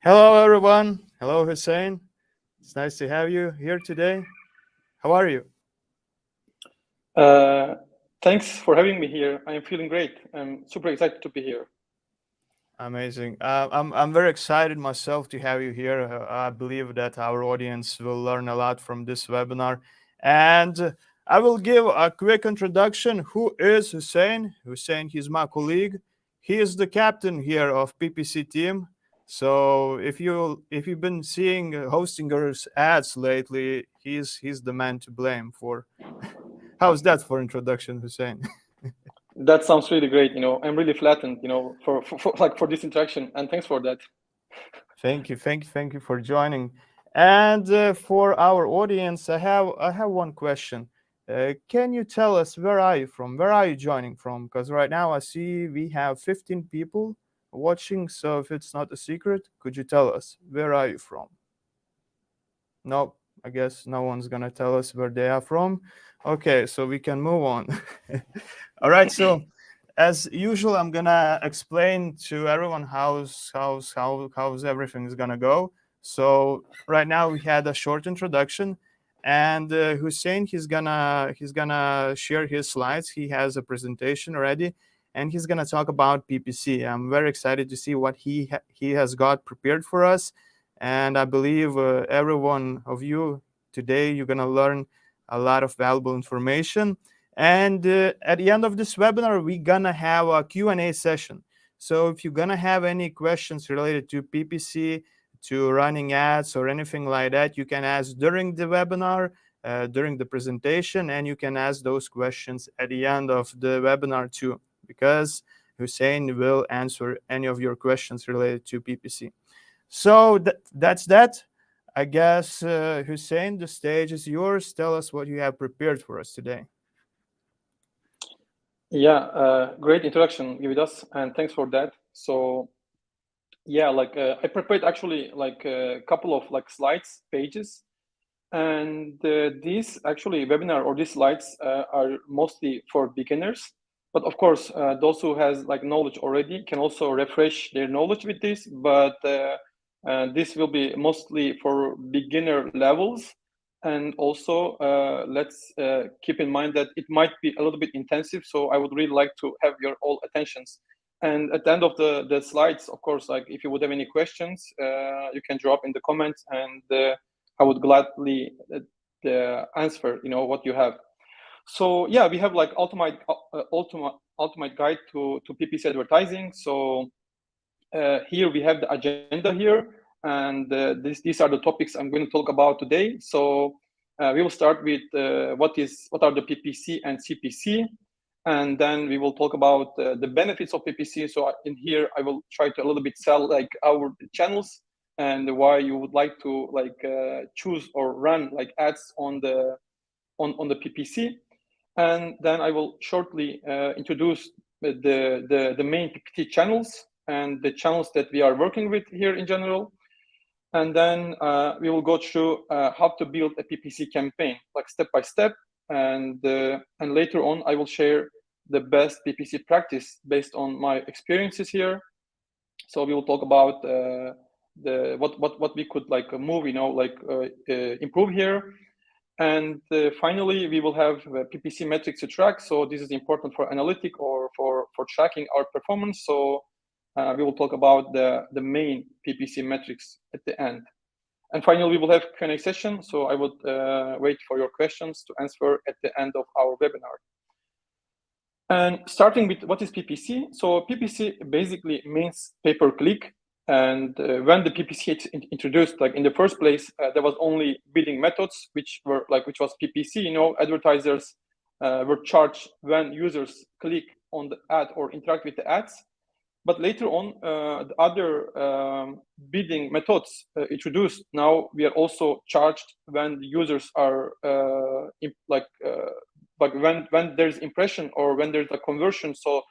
Hello, everyone. Hello, Hussein. It's nice to have you here today. How are you? Uh, Thanks for having me here. I am feeling great. I'm super excited to be here. Amazing. I'm very excited myself to have you here. I believe that our audience will learn a lot from this webinar. And I will give a quick introduction. Who is Hussein? Hussein, he's my colleague. He is the captain here of PPC team. So if you've been seeing Hostinger's ads lately, he's the man to blame for. How's that for introduction, Hussein? That sounds really great. I'm really flattened, for this interaction, and thanks for that. Thank you for joining. And for our audience, I have one question. Can you tell us where are you from? Where are you joining from? Because right now I see we have 15 people watching. So if it's not a secret, could you tell us where are you from? Nope, I guess no one's gonna tell us where they are from. Okay, so we can move on. All right, so as usual, I'm gonna explain to everyone how's everything is gonna go. So right now we had a short introduction, and Hussein he's gonna share his slides. He has a presentation already, and he's gonna talk about PPC. I'm very excited to see what he has got prepared for us, and I believe every one of you today you're gonna learn a lot of valuable information. And at the end of this webinar, we're gonna have a Q&A session. So if you're gonna have any questions related to PPC, to running ads or anything like that, you can ask during the webinar, during the presentation, and you can ask those questions at the end of the webinar too, because Hussein will answer any of your questions related to PPC. So that's that. I guess, Hussein, the stage is yours. Tell us what you have prepared for us today. Yeah, great introduction, Gividas, and thanks for that. So, yeah, I prepared actually like a couple of like slides, pages, and these actually webinar or these slides are mostly for beginners. But of course, those who has like knowledge already can also refresh their knowledge with this. But this will be mostly for beginner levels. And also, let's keep in mind that it might be a little bit intensive. So I would really like to have your all attentions. And at the end of the slides, of course, like if you would have any questions, you can drop in the comments, and I would gladly answer, what you have. So yeah, we have like ultimate guide to PPC advertising. So here we have the agenda here, and these are the topics I'm going to talk about today. So we will start with what are the PPC and CPC, and then we will talk about the benefits of PPC. So in here I will try to a little bit sell like our channels and why you would like to choose or run like ads on the PPC, and then I will shortly introduce the main PPC channels and the channels that we are working with here in general. And then we will go through how to build a PPC campaign, like step by step. And later on, I will share the best PPC practice based on my experiences here. So we will talk about what we could like move, improve here. And finally, we will have PPC metrics to track. So this is important for analytic or for tracking our performance. So we will talk about the main PPC metrics at the end. And finally, we will have Q&A session. So I would wait for your questions to answer at the end of our webinar. And starting with what is PPC? So PPC basically means pay-per-click. And when the PPC introduced, like in the first place, there was only bidding methods, which was PPC. Advertisers were charged when users click on the ad or interact with the ads. But later on, the other bidding methods introduced. Now we are also charged when the users are when there's impression or when there's a conversion. So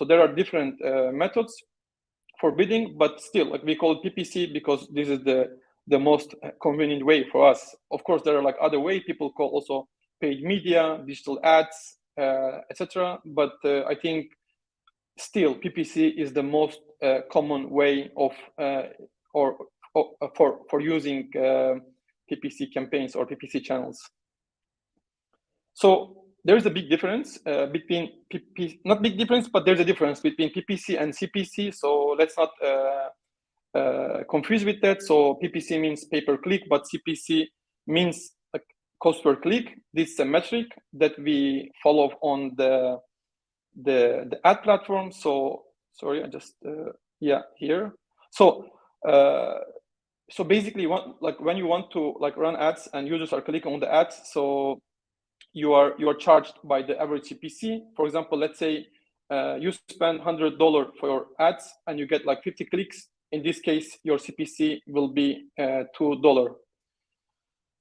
there are different methods for bidding, but still, like we call it PPC because this is the most convenient way for us. Of course, there are like other way people call also paid media, digital ads, etc. But I think still PPC is the most common way of or for using PPC campaigns or PPC channels. So there's a big difference between not big difference, but there's a difference between PPC and CPC. So let's not confuse with that. So PPC means pay per click, but CPC means like cost per click. This is a metric that we follow on the ad platform. So sorry, I just here. So so basically, when you want to run ads and users are clicking on the ads, so you are charged by the average CPC. For example, let's say you spend $100 for your ads and you get like 50 clicks. In this case, your CPC will be $2.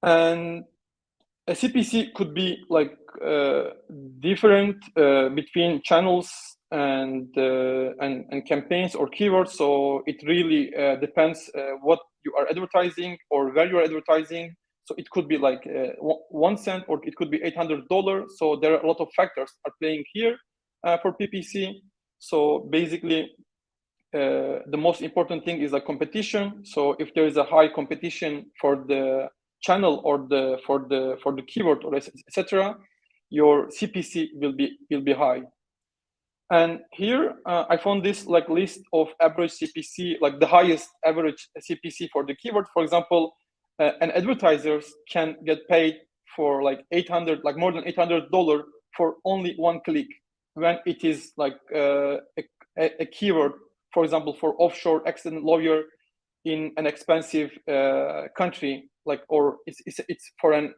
And a CPC could be like different between channels and campaigns or keywords. So it really depends what you are advertising or where you are advertising. So it could be like 1 cent or it could be $800. So there are a lot of factors are playing here for PPC. So basically, the most important thing is the competition. So if there is a high competition for the channel or for the keyword or etc., your CPC will be high. And here I found this like list of average CPC, like the highest average CPC for the keyword. For example, an advertiser can get paid for like more than $800 for only 1 click, when it is like a keyword, for example, for offshore accident lawyer in an expensive country, like, or it's for an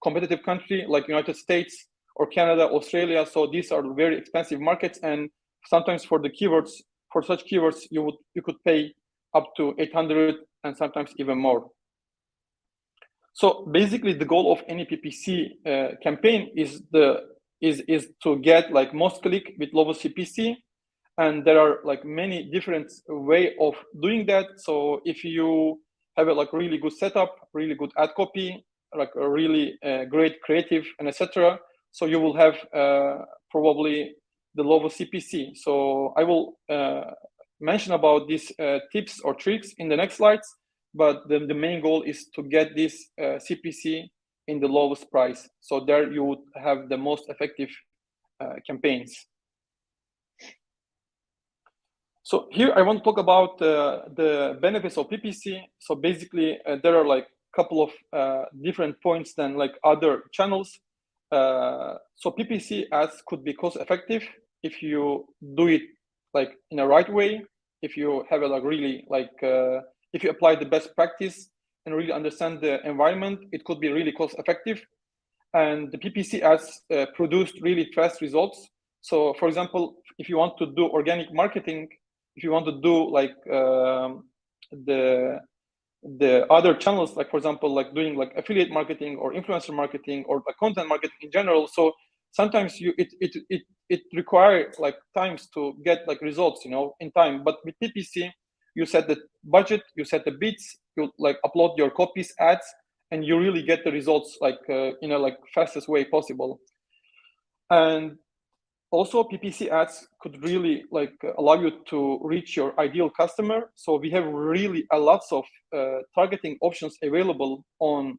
competitive country like United States or Canada, Australia. So these are very expensive markets, and sometimes for the keywords, for such keywords, you could pay up to $800 and sometimes even more. So basically, the goal of any PPC campaign is to get like most click with lowest CPC, and there are like many different way of doing that. So if you have a like really good setup, really good ad copy, like a really great creative, and etc., so you will have probably the lowest CPC. So I will mention about these tips or tricks in the next slides, but the main goal is to get this CPC in the lowest price. So there you would have the most effective campaigns. So here I want to talk about the benefits of PPC. So basically, there are like a couple of different points than like other channels. So PPC ads could be cost effective if you do it like in a right way. If you have a like really like if you apply the best practice and really understand the environment, it could be really cost effective. And the PPC ads produced really fast results. So for example, if you want to do organic marketing, if you want to do like the other channels, like for example, like doing like affiliate marketing or influencer marketing or like content marketing in general. So sometimes it requires like times to get like results, you know, in time. But with PPC, you set the budget, you set the bids, you like upload your copies, ads, and you really get the results like in a like fastest way possible. And also, PPC ads could really like allow you to reach your ideal customer. So we have really a lots of targeting options available on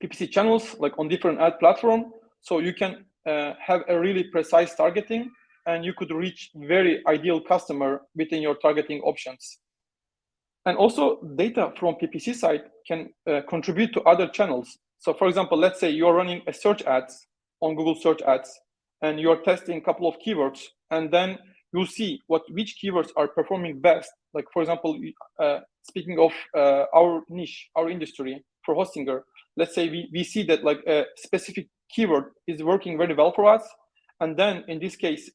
PPC channels, like on different ad platform. So you can have a really precise targeting, and you could reach very ideal customer within your targeting options. And also, data from PPC site can contribute to other channels. So for example, let's say you're running a search ads on Google search ads, and you're testing a couple of keywords, and then you see which keywords are performing best. Like for example, speaking of our niche, our industry for Hostinger, let's say we see that like a specific keyword is working very well for us, and then in this case,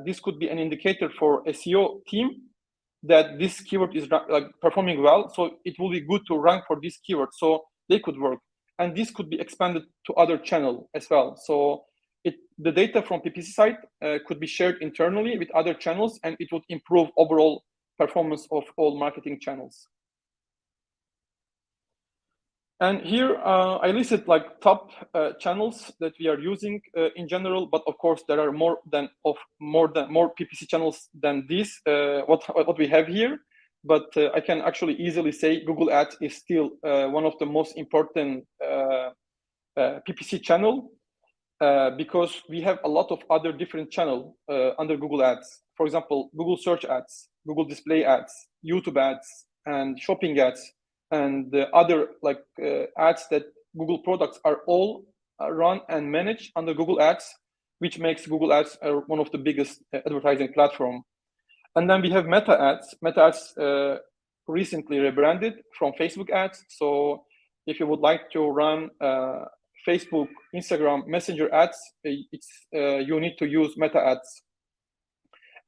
this could be an indicator for SEO team that this keyword is like performing well, so it will be good to rank for this keyword, so they could work, and this could be expanded to other channel as well. So the data from PPC site could be shared internally with other channels, and it would improve overall performance of all marketing channels. And here I listed like top channels that we are using in general, but of course there are more PPC channels than this. What we have here. but I can actually easily say Google Ads is still one of the most important PPC channel, because we have a lot of other different channels under Google Ads. For example, Google Search Ads, Google Display Ads, YouTube Ads, and Shopping Ads, and other like ads that Google products are all run and managed under Google Ads, which makes Google Ads one of the biggest advertising platform. And then we have Meta Ads. Meta Ads recently rebranded from Facebook Ads. So if you would like to run Facebook, Instagram, Messenger ads, you need to use Meta Ads.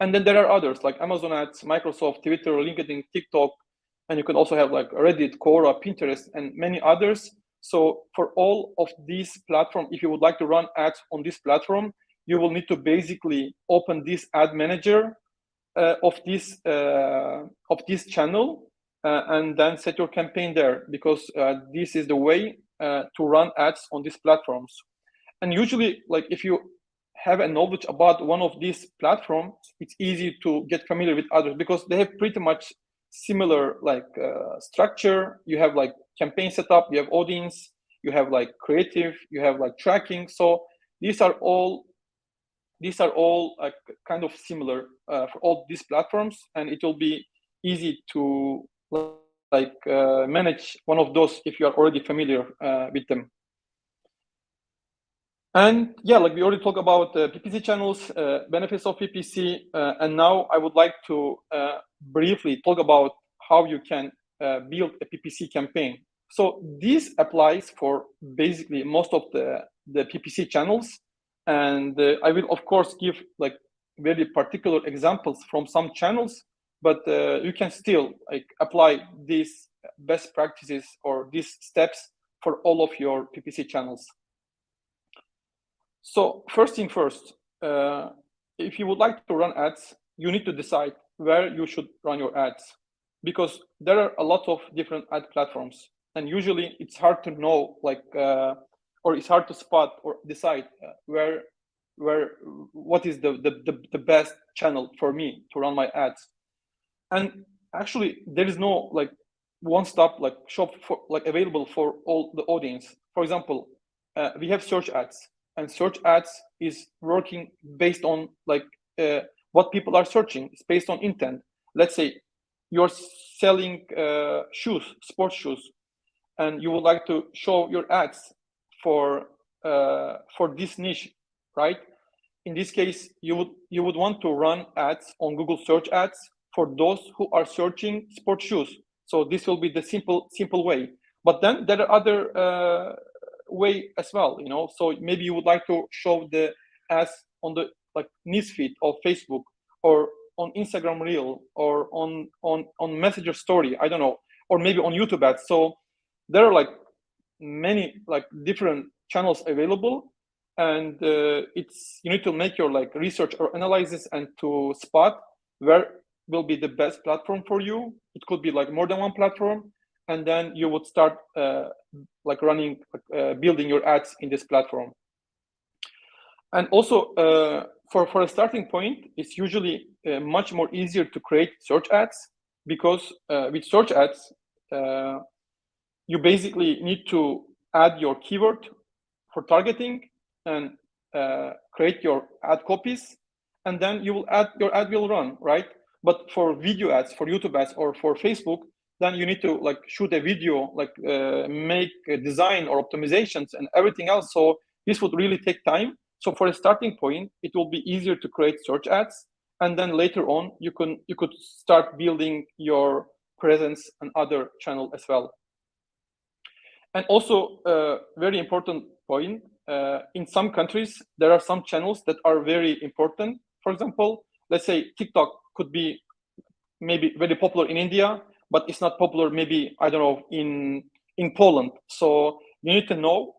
And then there are others like Amazon Ads, Microsoft, Twitter, LinkedIn, TikTok, and you can also have like Reddit, Quora, Pinterest, and many others. So for all of these platforms, if you would like to run ads on this platform, you will need to basically open this ad manager of this channel and then set your campaign there, because this is the way to run ads on these platforms. And usually, like if you have a knowledge about one of these platforms, it's easy to get familiar with others because they have pretty much similar like structure. You have like campaign setup, you have audience, you have like creative, you have like tracking. So these are all kind of similar for all these platforms, and it will be easy to manage one of those if you are already familiar with them. And yeah, like we already talked about PPC channels, benefits of PPC, and now I would like to briefly talk about how you can build a PPC campaign. So this applies for basically most of the PPC channels, and I will of course give like very particular examples from some channels, but you can still like apply these best practices or these steps for all of your PPC channels. So first thing first, if you would like to run ads, you need to decide where you should run your ads, because there are a lot of different ad platforms, and usually it's hard to know like or it's hard to spot or decide what is the best channel for me to run my ads. And actually there is no like one-stop like shop for like available for all the audience. For example, we have search ads, and search ads is working based on like what people are searching. It's based on intent. Let's say you're selling shoes, sports shoes, and you would like to show your ads for this niche, right? In this case, you would want to run ads on Google Search Ads for those who are searching sports shoes. So this will be the simple way. But then there are other way as well, you know. So maybe you would like to show the ads on the like newsfeed of Facebook, or on Instagram Reel, or on Messenger Story, I don't know, or maybe on YouTube ads. So there are like many like different channels available, and you need to make your like research or analysis and to spot where will be the best platform for you. It could be like more than one platform, and then you would start like running building your ads in this platform. And also for a starting point, it's usually much more easier to create search ads, because with search ads you basically need to add your keyword for targeting and create your ad copies, and then your ad will run, right? But for video ads, for YouTube ads, or for Facebook, then you need to like shoot a video, like make a design or optimizations and everything else. So this would really take time. So for a starting point, it will be easier to create search ads, and then later on you could start building your presence on other channel as well. And also very important point, in some countries there are some channels that are very important. For example, let's say TikTok could be maybe very popular in India, but it's not popular maybe, I don't know, in Poland. So you need to know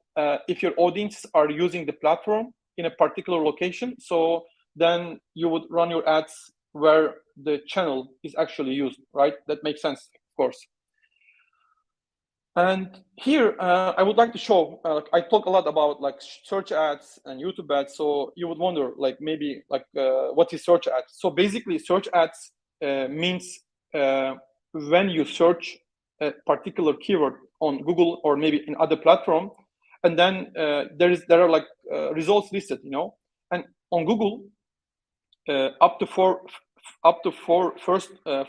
if your audience are using the platform in a particular location. So then you would run your ads where the channel is actually used, right? That makes sense, of course. And here I would like to show, I talk a lot about like search ads and YouTube ads. So you would wonder like maybe like what is search ads? So basically search ads means when you search a particular keyword on Google or maybe in other platform, and then there are like results listed, you know, and on Google, up to four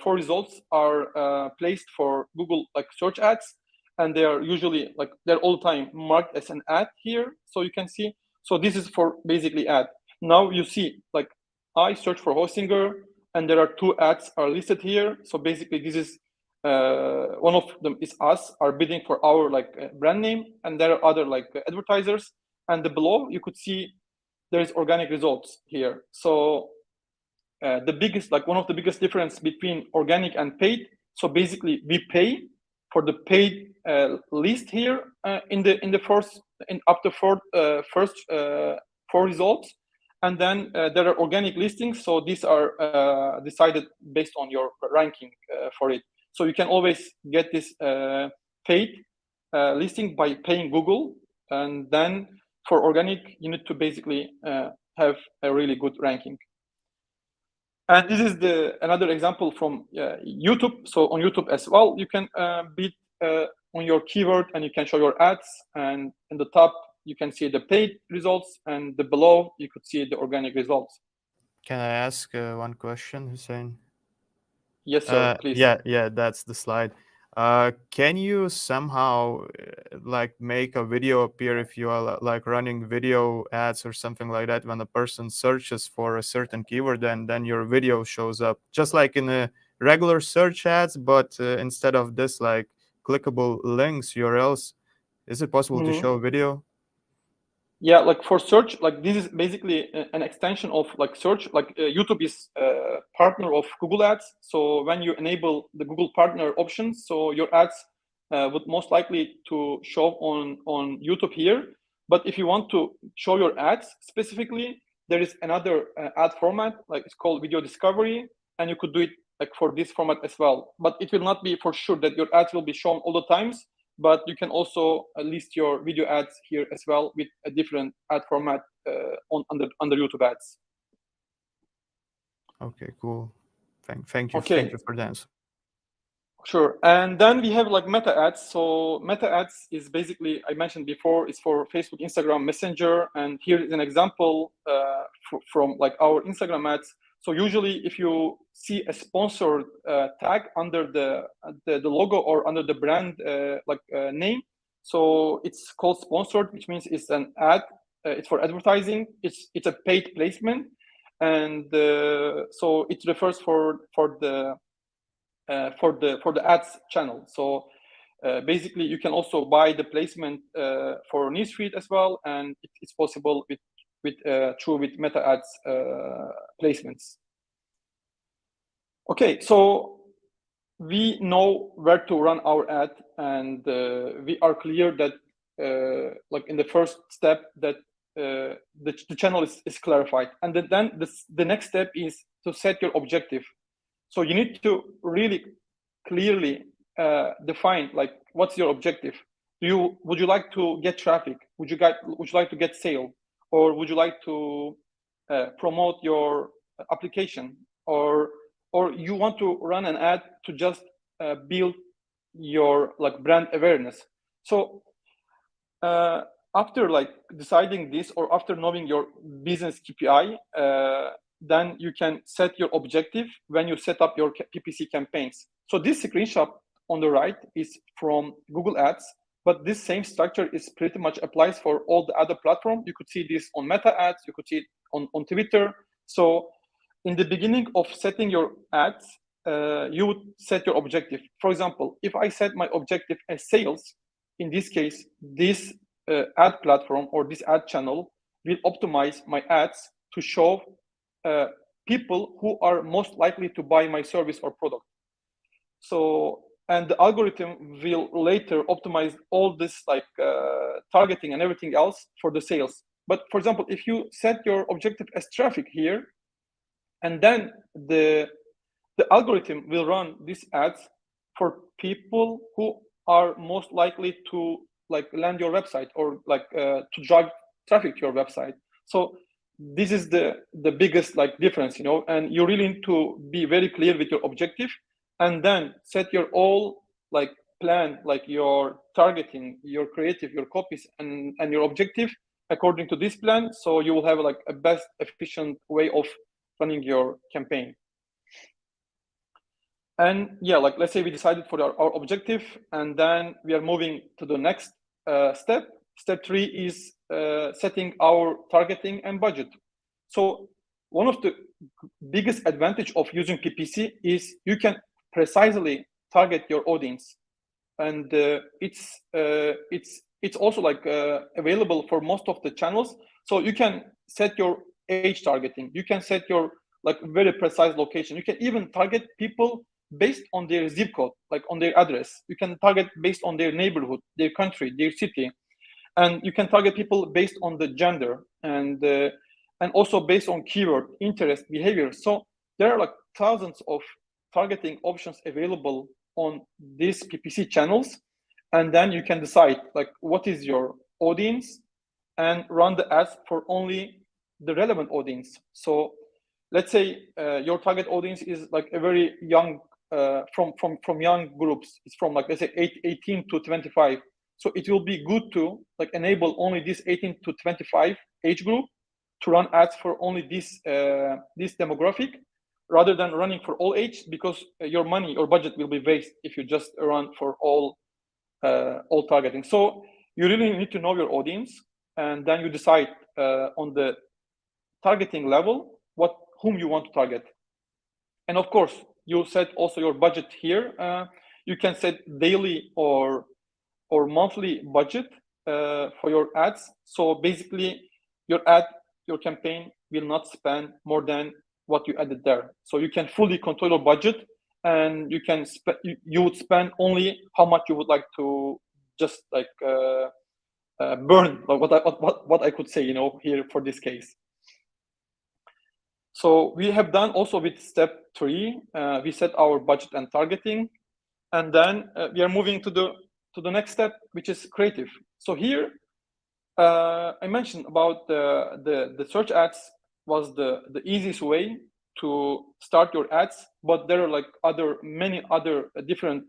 results are placed for Google like search ads, and they are usually like they're all the time marked as an ad here, so you can see. So this is for basically ad. Now you see like I search for Hostinger, and there are 2 ads are listed here. So basically this is one of them is us are bidding for our like brand name, and there are other like advertisers, and below you could see there is organic results here. So the biggest, like one of the biggest difference between organic and paid. So basically, we pay for the paid list here in the first up to first 4 results, and then there are organic listings. So these are decided based on your ranking for it. So you can always get this paid listing by paying Google, and then for organic, you need to basically have a really good ranking. And this is another example from YouTube. So on YouTube as well, you can bid on your keyword, and you can show your ads. And in the top, you can see the paid results, and below, you could see the organic results. Can I ask one question, Hussein? Yes, sir. Please. Yeah, that's the slide. Can you somehow like make a video appear if you are like running video ads or something like that when a person searches for a certain keyword, and then your video shows up just like in a regular search ads, but instead of this like clickable links URLs, is it possible to show a video? Yeah, like for search, like this is basically an extension of like search. Like YouTube is a partner of Google Ads. So when you enable the Google partner options, so your ads would most likely to show on YouTube here. But if you want to show your ads specifically, there is another ad format, like it's called video discovery, and you could do it like for this format as well. But it will not be for sure that your ads will be shown all the times. But you can also list your video ads here as well with a different ad format under YouTube ads. Okay, cool. Thank you. Okay. Thank you for the answer. Sure. And then we have like meta ads. So meta ads is basically, I mentioned before, is for Facebook, Instagram, Messenger. And here is an example from like our Instagram ads. So usually if you see a sponsored tag under the logo or under the brand name, so it's called sponsored, which means it's an ad. It's for advertising. It's a paid placement, and so it refers for the ads channel. So basically, you can also buy the placement for newsfeed as well, and it's possible with meta ads placements. Okay, so we know where to run our ad, and we are clear that like in the first step that the channel is clarified, and then the next step is to set your objective. So you need to really clearly define like what's your objective. Would you like to get traffic? Would you like to get sale, or would you like to promote your application, or you want to run an ad to just build your like brand awareness? So after like deciding this, or after knowing your business KPI, then you can set your objective when you set up your PPC campaigns. So this screenshot on the right is from Google Ads, but this same structure is pretty much applies for all the other platforms. You could see this on Meta Ads, you could see it on Twitter. So in the beginning of setting your ads, you would set your objective. For example, if I set my objective as sales, in this case, this ad platform or this ad channel will optimize my ads to show people who are most likely to buy my service or product. So, and the algorithm will later optimize all this like targeting and everything else for the sales. But for example, if you set your objective as traffic here, and then the algorithm will run these ads for people who are most likely to like land your website, or like to drive traffic to your website. So this is the biggest like difference, you know, and you really need to be very clear with your objective. and then set your all like plan, like your targeting, your creative, your copies, and your objective according to this plan. So you will have like a best efficient way of running your campaign. And yeah, like let's say we decided for our objective, and then we are moving to the next step. Step 3 is setting our targeting and budget. So one of the biggest advantage of using PPC is you can precisely target your audience, and it's also like available for most of the channels. So you can set your age targeting, you can set your like very precise location, you can even target people based on their zip code, like on their address. You can target based on their neighborhood, their country, their city, and you can target people based on the gender and also based on keyword, interest, behavior. So there are like thousands of targeting options available on these PPC channels, and then you can decide like what is your audience and run the ads for only the relevant audience. So let's say your target audience is like a very young, from young groups. It's from like let's say 18 to 25. So it will be good to like enable only this 18 to 25 age group to run ads for only this this demographic, rather than running for all age, because your money or budget will be waste if you just run for all targeting. So you really need to know your audience, and then you decide on the targeting level whom you want to target. And of course, you set also your budget here. You can set daily or monthly budget for your ads. So basically, your campaign will not spend more than what you added there. So you can fully control your budget, and you can you would spend only how much you would like to just like burn. What I could say, you know, here for this case. So we have done also with step 3. We set our budget and targeting, and then we are moving to the next step, which is creative. So here I mentioned about the search ads was the easiest way to start your ads, but there are like many other different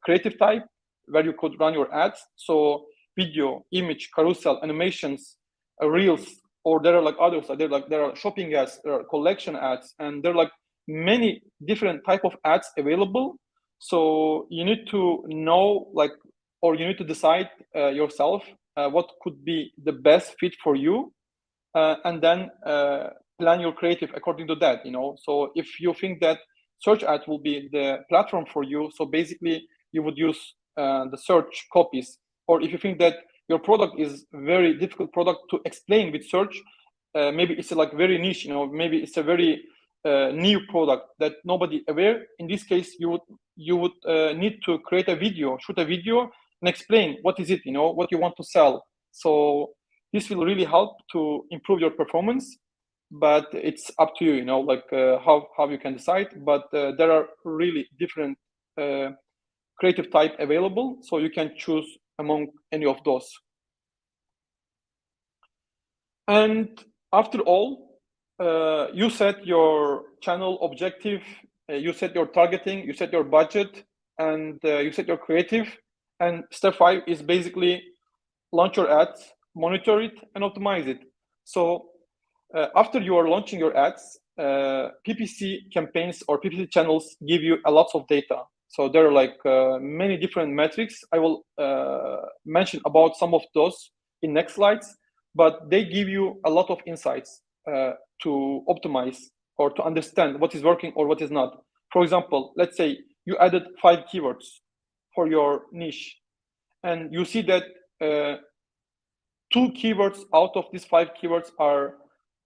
creative type where you could run your ads. So video, image, carousel, animations, reels, or there are like others. There are shopping ads, there are collection ads, and there are like many different type of ads available. So you need to know like, or you need to decide yourself what could be the best fit for you, and then plan your creative according to that, you know. So if you think that search ads will be the platform for you, so basically you would use the search copies. Or if you think that your product is very difficult product to explain with search, maybe it's like very niche, you know, maybe it's a very new product that nobody aware. In this case, you would need to create a video, shoot a video, and explain what is it, you know, what you want to sell. So this will really help to improve your performance, but it's up to you, you know, like how you can decide. But there are really different creative type available, so you can choose among any of those. And after all, you set your channel objective, you set your targeting, you set your budget, and you set your creative. And step 5 is basically launch your ads, monitor it, and optimize it. So after you are launching your ads, PPC campaigns or PPC channels give you a lot of data. So there are like many different metrics. I will mention about some of those in next slides, but they give you a lot of insights to optimize or to understand what is working or what is not. For example, let's say you added 5 keywords for your niche, and you see that 2 keywords out of these 5 keywords are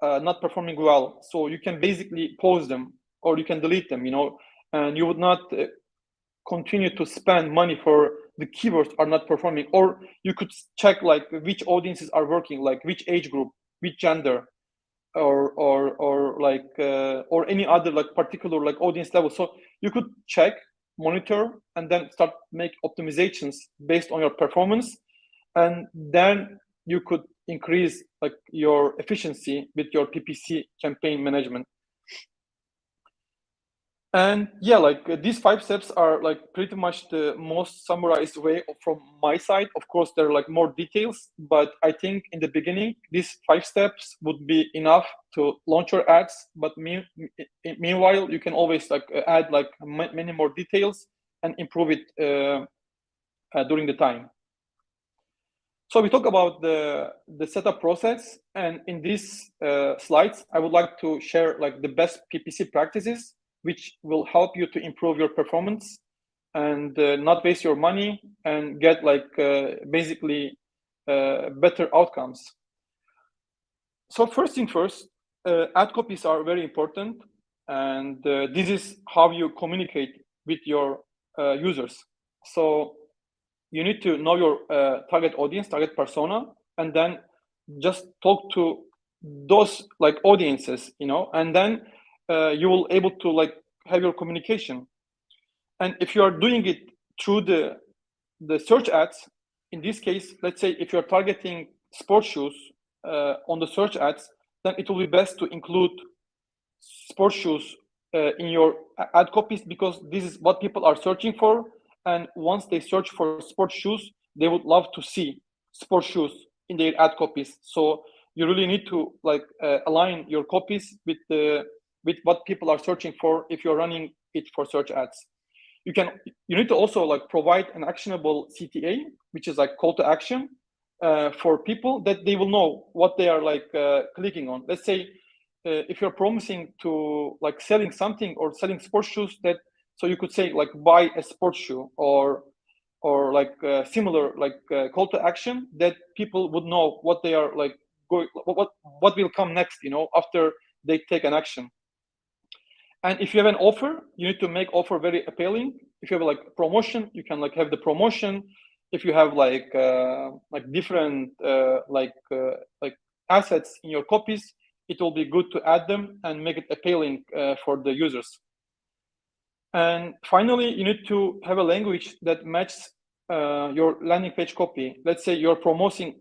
not performing well. So you can basically pause them, or you can delete them, you know, and you would not continue to spend money for the keywords are not performing. Or you could check like which audiences are working, like which age group, which gender, or like or any other like particular like audience level. So you could check, monitor, and then start make optimizations based on your performance, and then you could increase like your efficiency with your PPC campaign management. And yeah, like these 5 steps are like pretty much the most summarized way from my side. Of course, there are like more details, but I think in the beginning, these 5 steps would be enough to launch your ads. But meanwhile, you can always like add like many more details and improve it during the time. So we talk about the setup process, and in these slides, I would like to share like the best PPC practices, which will help you to improve your performance and not waste your money and get like basically better outcomes. So first thing first, ad copies are very important, and this is how you communicate with your users. So you need to know your target audience, target persona, and then just talk to those like audiences, you know, and then you will able to like have your communication. And if you are doing it through the search ads, in this case, let's say if you're targeting sports shoes on the search ads, then it will be best to include sports shoes in your ad copies, because this is what people are searching for. And once they search for sports shoes, they would love to see sports shoes in their ad copies. So you really need to like align your copies with what people are searching for if you're running it for search ads. You need to also like provide an actionable CTA, which is like call to action for people, that they will know what they are like clicking on. Let's say if you're promising to like selling something or selling sports shoes, that so you could say like buy a sports shoe, or like similar like call to action, that people would know what they are like going, what will come next, you know, after they take an action. And if you have an offer, you need to make offer very appealing. If you have like promotion, you can like have the promotion. If you have like different like assets in your copies, it will be good to add them and make it appealing for the users. And finally, you need to have a language that matches your landing page copy. Let's say you're promising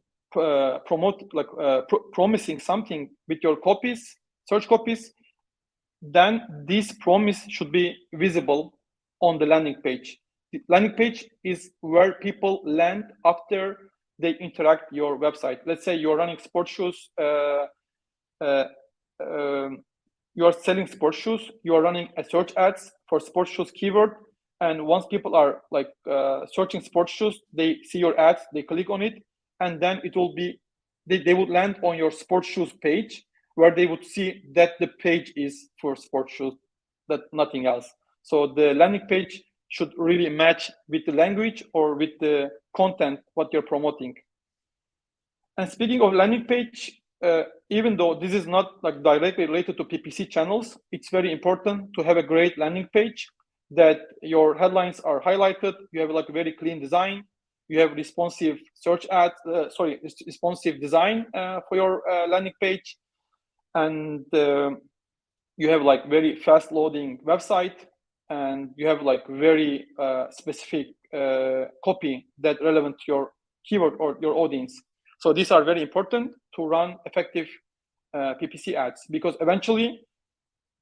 something with your copies, search copies, then this promise should be visible on the landing page. The landing page is where people land after they interact your website. Let's say you're running sports shoes, you are selling sports shoes, you are running a search ads for sports shoes keyword, and once people are like searching sports shoes, they see your ads, they click on it, and then it will be, they would land on your sports shoes page, where they would see that the page is for sports shoes, that nothing else. So the landing page should really match with the language or with the content what you're promoting. And speaking of landing page, even though this is not like directly related to PPC channels, it's very important to have a great landing page, that your headlines are highlighted, you have like a very clean design, you have responsive search ads, responsive design for your landing page, and you have like very fast loading website, and you have like very specific copy that relevant to your keyword or your audience. So these are very important to run effective PPC ads, because eventually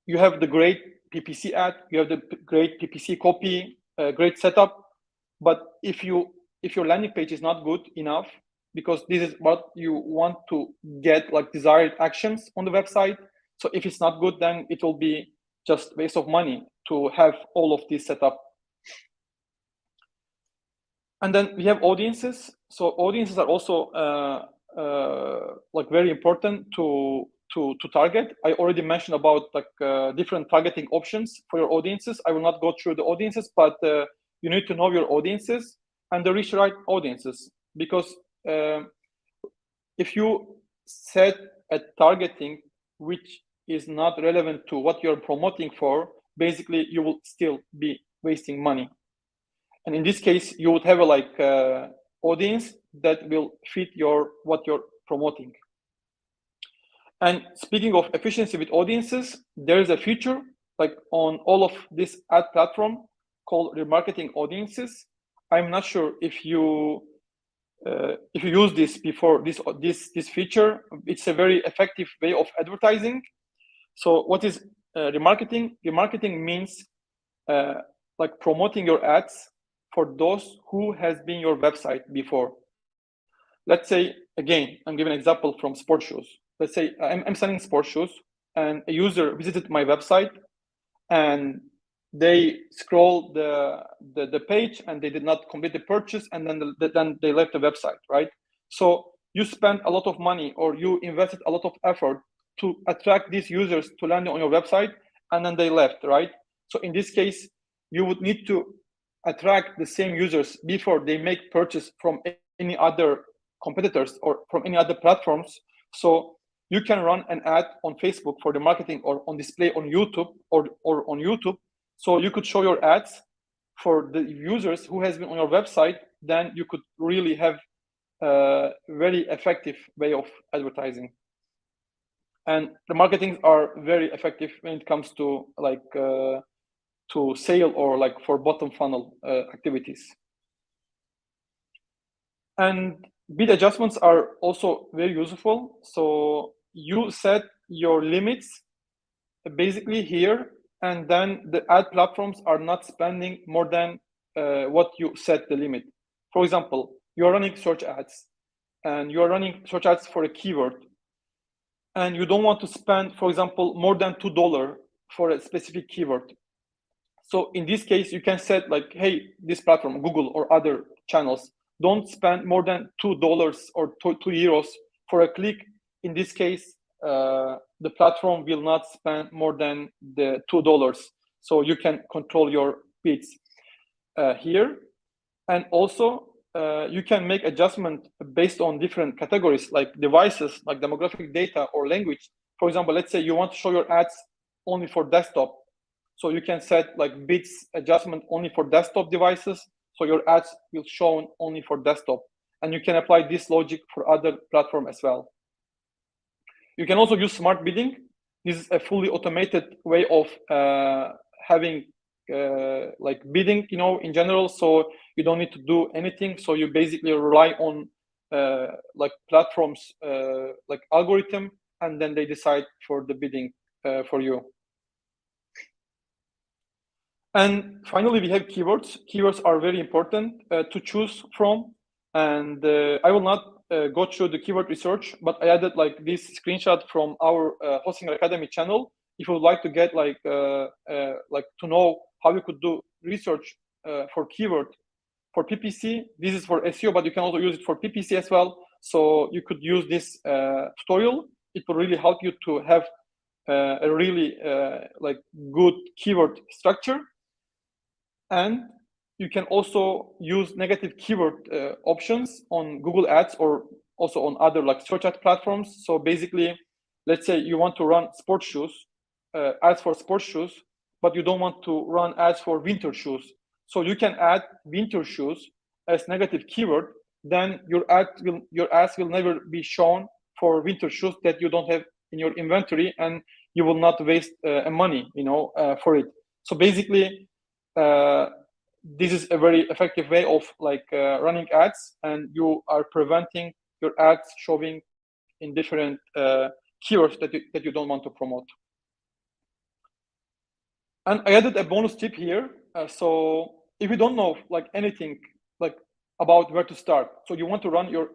you have the great PPC ad, you have the great PPC copy, great setup, but if your landing page is not good enough, because this is what you want to get like desired actions on the website. So if it's not good, then it will be just waste of money to have all of this set up. And then we have audiences. So audiences are also like very important to target. I already mentioned about like different targeting options for your audiences. I will not go through the audiences, but you need to know your audiences and the reach right audiences, because if you set a targeting which is not relevant to what you're promoting for, basically you will still be wasting money. And in this case, you would have a like audience that will fit what you're promoting. And speaking of efficiency with audiences, there is a feature like on all of this ad platform called remarketing audiences. I'm not sure if you use this before, this feature. It's a very effective way of advertising. So what is remarketing? Remarketing means like promoting your ads for those who has been your website before. Let's say, again, I'm giving an example from sports shoes. Let's say I'm selling sports shoes, and a user visited my website, and they scroll the page, and they did not complete the purchase, and then they left the website, right? So you spent a lot of money, or you invested a lot of effort to attract these users to land on your website, and then they left, right? So in this case, you would need to attract the same users before they make purchase from any other competitors or from any other platforms. So you can run an ad on Facebook for the marketing, or on display on YouTube, or on YouTube. So you could show your ads for the users who has been on your website. Then you could really have a very effective way of advertising. And the marketings are very effective when it comes to like to sale, or like for bottom funnel activities. And bid adjustments are also very useful. So you set your limits basically here, and then the ad platforms are not spending more than what you set the limit. For example, you're running search ads, and you're running search ads for a keyword, and you don't want to spend, for example, more than $2 for a specific keyword. So in this case, you can set like, hey, this platform, Google or other channels, don't spend more than $2 or 2 euros for a click. In this case, the platform will not spend more than the $2. So you can control your bids here. And also, you can make adjustment based on different categories, like devices, like demographic data, or language. For example, let's say you want to show your ads only for desktop. So you can set like bids adjustment only for desktop devices. So your ads will show only for desktop. And you can apply this logic for other platform as well. You can also use smart bidding. This is a fully automated way of having like bidding, you know, in general. So you don't need to do anything. So you basically rely on like platforms like algorithm, and then they decide for the bidding for you. And finally, we have keywords. Keywords are very important to choose from. And I will not go through the keyword research, but I added like this screenshot from our Hosting Academy channel. If you would like to get like to know how you could do research for keyword for PPC, this is for SEO, but you can also use it for PPC as well. So you could use this tutorial. It will really help you to have a really like good keyword structure. And you can also use negative keyword options on Google Ads, or also on other like search ad platforms. So basically, let's say you want to run sports shoes, ads for sports shoes, but you don't want to run ads for winter shoes. So you can add winter shoes as negative keyword. Then your ads will never be shown for winter shoes that you don't have in your inventory, and you will not waste money, you know, for it. So basically, this is a very effective way of like running ads, and you are preventing your ads showing in different keywords that you don't want to promote. And I added a bonus tip here. So if you don't know like anything like about where to start, so you want to run your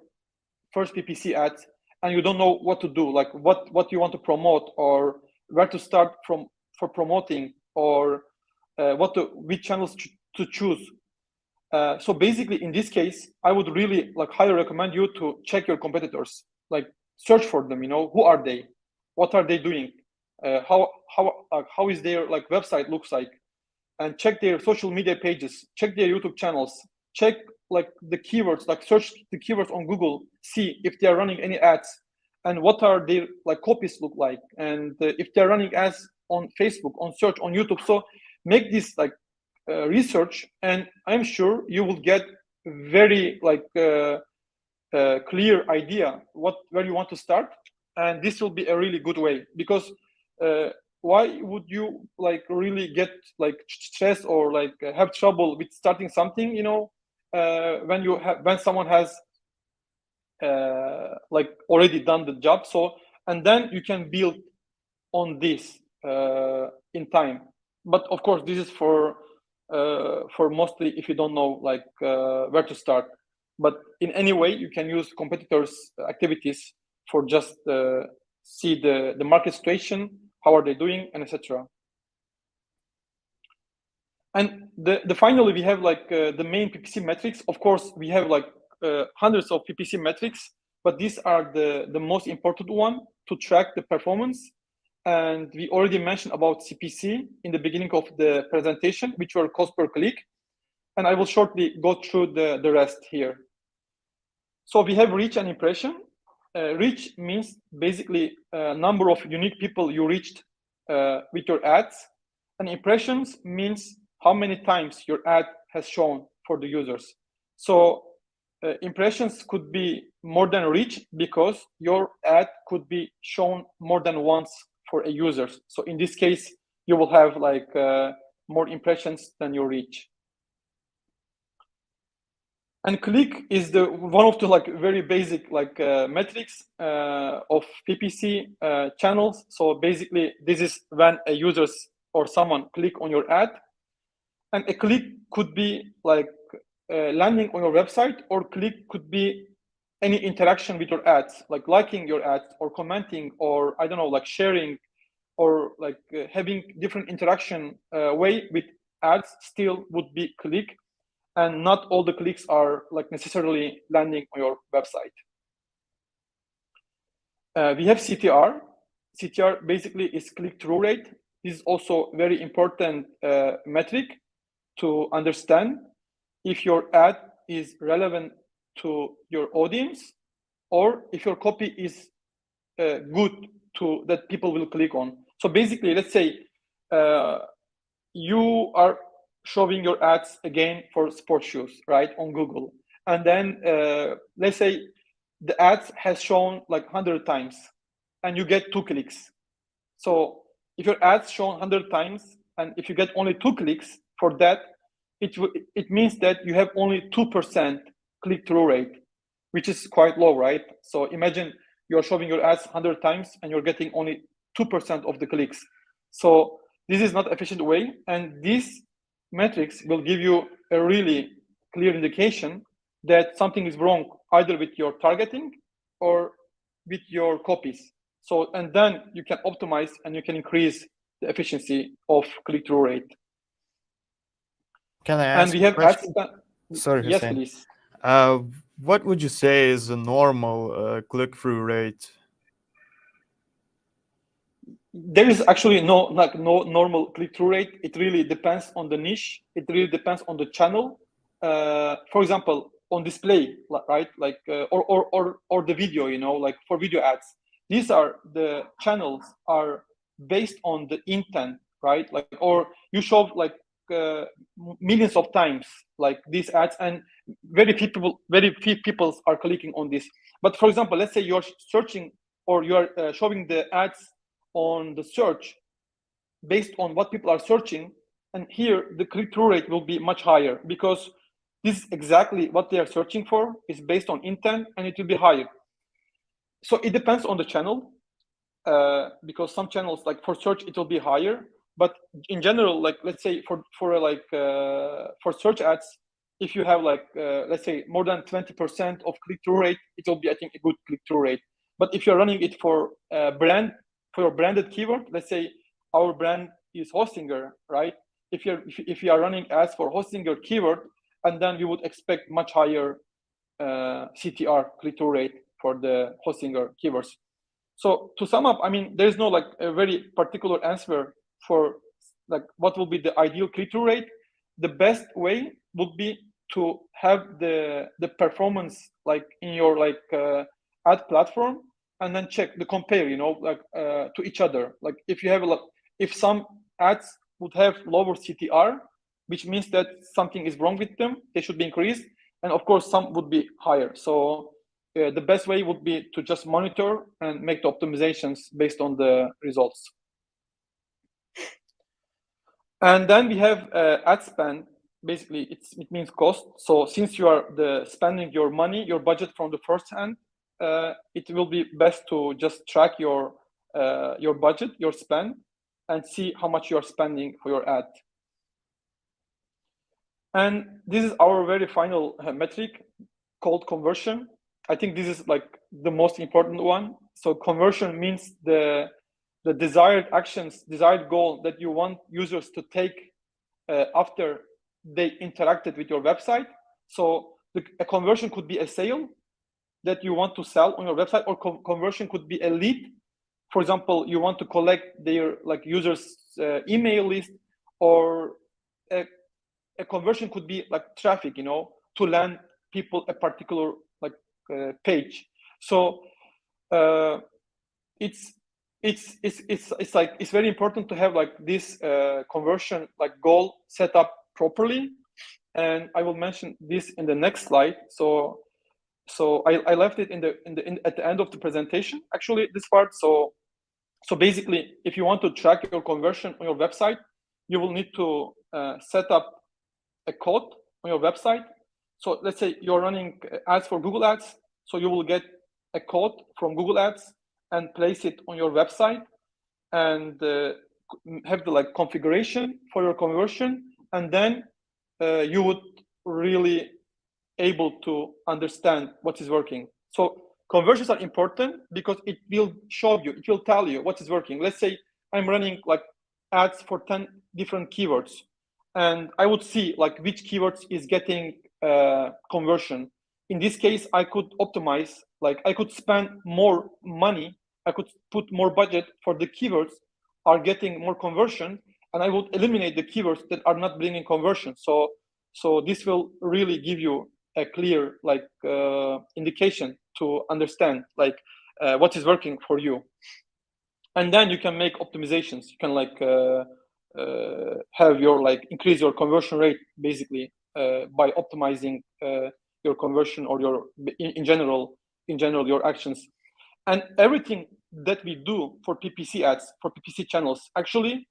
first PPC ads, and you don't know what to do, like what you want to promote, or where to start from for promoting, or which channels to choose. So basically, in this case, I would really like highly recommend you to check your competitors, like search for them. You know, who are they? What are they doing? How is their like website looks like? And check their social media pages. Check their YouTube channels. Check like the keywords, like search the keywords on Google. See if they are running any ads, and what are their like copies look like, and if they are running ads on Facebook, on search, on YouTube. So make this like research, and I'm sure you will get very like clear idea where you want to start, and this will be a really good way. Because why would you like really get like stressed or like have trouble with starting something, you know, when someone has like already done the job? So, and then you can build on this in time. But of course, this is for for mostly if you don't know like where to start. But in any way, you can use competitors' activities for just see the market situation, how are they doing, and etc. And finally, we have like the main PPC metrics. Of course, we have like hundreds of PPC metrics, but these are the most important one to track the performance. And we already mentioned about CPC in the beginning of the presentation, which were cost per click. And I will shortly go through the rest here. So we have reach and impression. Reach means basically number of unique people you reached with your ads. And impressions means how many times your ad has shown for the users. So impressions could be more than reach because your ad could be shown more than once for a user. So in this case, you will have like more impressions than your reach. And click is the one of the like very basic like metrics of PPC channels. So basically, this is when a user or someone click on your ad, and a click could be like landing on your website, or click could be any interaction with your ads, like liking your ads or commenting, or I don't know, like sharing, or like having different interaction way with ads still would be click. And not all the clicks are like necessarily landing on your website. We have CTR. CTR basically is click-through rate. This is also very important metric to understand if your ad is relevant to your audience, or if your copy is good to that people will click on. So basically, let's say you are showing your ads again for sports shoes, right, on Google. And then let's say the ads has shown like 100 times and you get 2 clicks. So if your ads shown 100 times and if you get only 2 clicks for that, it means that you have only 2% click-through rate, which is quite low, right? So imagine you're showing your ads 100 times and you're getting only 2% of the clicks. So this is not an efficient way, and these metrics will give you a really clear indication that something is wrong either with your targeting or with your copies. So, and then you can optimize and you can increase the efficiency of click-through rate. Can I ask? And we have ads. Sorry, yes, Hüseyin. please. What would you say is a normal click-through rate? There is actually no normal click-through rate. It really depends on the niche. It really depends on the channel. For example, on display, right? Like or the video, you know, like for video ads. These are the channels are based on the intent, right? Like, or you show like millions of times like these ads, and very few people are clicking on this. But for example, let's say you're searching or you're showing the ads on the search based on what people are searching, and here the click-through rate will be much higher because this is exactly what they are searching for, is based on intent, and it will be higher. So it depends on the channel, because some channels, like for search, it will be higher, but in general, like let's say for search ads, if you have like let's say more than 20% of click-through rate, it will be, I think, a good click-through rate. But if you're running it for brand, for your branded keyword, let's say our brand is Hostinger, right? If you are running ads for Hostinger keyword, and then we would expect much higher CTR, click-through rate, for the Hostinger keywords. So to sum up, I mean, there's no like a very particular answer for like what will be the ideal click-through rate. The best way would be to have the performance like in your like ad platform, and then check the compare, you know, like to each other. Like if you have if some ads would have lower CTR, which means that something is wrong with them, they should be increased, and of course some would be higher. So the best way would be to just monitor and make the optimizations based on the results. And then we have ad spend. Basically, it means cost. So since you are spending your money, your budget from the first hand, it will be best to just track your budget, your spend, and see how much you are spending for your ad. And this is our very final metric called conversion. I think this is like the most important one. So conversion means the desired actions, desired goal that you want users to take after they interacted with your website. So a conversion could be a sale that you want to sell on your website, or conversion could be a lead. For example, you want to collect their like users' email list, or a conversion could be like traffic, you know, to land people a particular like page. So it's like it's very important to have like this conversion like goal set up properly, and I will mention this in the next slide. So I left it at the end of the presentation, actually, this part. So basically, if you want to track your conversion on your website, you will need to set up a code on your website. So let's say you're running ads for Google Ads, so you will get a code from Google Ads and place it on your website, and have the like configuration for your conversion, and then you would really able to understand what is working. So conversions are important because it will show you, it will tell you what is working. Let's say I'm running like ads for 10 different keywords, and I would see like which keywords is getting conversion. In this case, I could optimize, like I could spend more money, I could put more budget for the keywords are getting more conversion, and I would eliminate the keywords that are not bringing conversion. So this will really give you a clear like indication to understand like what is working for you, and then you can make optimizations. You can like have your like increase your conversion rate basically by optimizing your conversion, or your in general your actions. And everything that we do for PPC ads, for PPC channels, actually